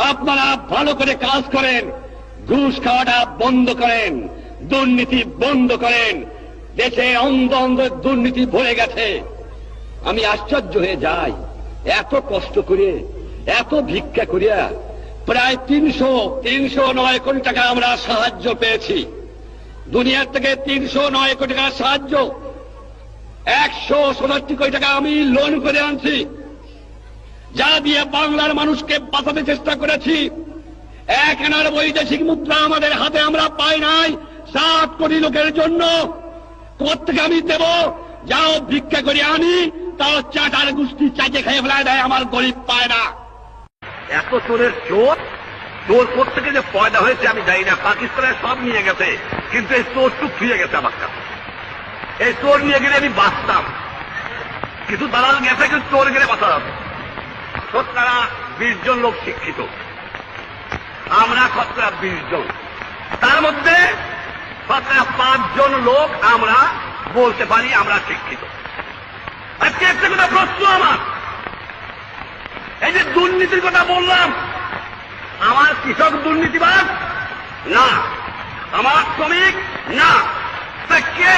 আপনারা ভালো করে কাজ করেন, ঘুষ খাওয়াটা বন্ধ করেন, দুর্নীতি বন্ধ করেন। দেশে অন্ধ অন্ধ দুর্নীতি ভরে গেছে। আমি আশ্চর্য হয়ে যাই, এত কষ্ট করে, এত ভিক্ষা করিয়া প্রায় 309 কোটি টাকা আমরা সাহায্য পেয়েছি। দুনিয়ার থেকে 309 কোটি টাকা সাহায্য, 167 কোটি টাকা আমি লোন করে আনছি, যা দিয়ে বাংলার মানুষকে বাঁচাতে চেষ্টা করেছি। 1 আনার বৈদেশিক মুদ্রা আমাদের হাতে আমরা পাই নাই 7 কোটি লোকের জন্য। কোথেকে আমি দেব? যাও ভিক্ষা করে আনি, তাও চাটার গুষ্টি চাইতে খেয়ে ফেলায় দেয়, আমার গরিব পায় না। এত চোরের চোর, চোর কোথেকে যে পয়দা হয়েছে আমি জানি না। পাকিস্তানের সব নিয়ে গেছে, কিন্তু এই চোরটুক ফিরে গেছে আমার কাছে। এই চোর নিয়ে গেলে আমি বাঁচতাম, কিন্তু দালাল গেছে, কিন্তু চোর গেলে বাঁচা যাবে। 20 জন লোক শিক্ষিত, আমরা 20 জন, তার মধ্যে 5 জন লোক আমরা বলতে পারি আমরা শিক্ষিত। আজকে একটা কথা প্রশ্ন আমার, এই যে দুর্নীতির কথা বললাম, আমার কৃষক দুর্নীতিবাদ না, আমার শ্রমিক না, তা কে?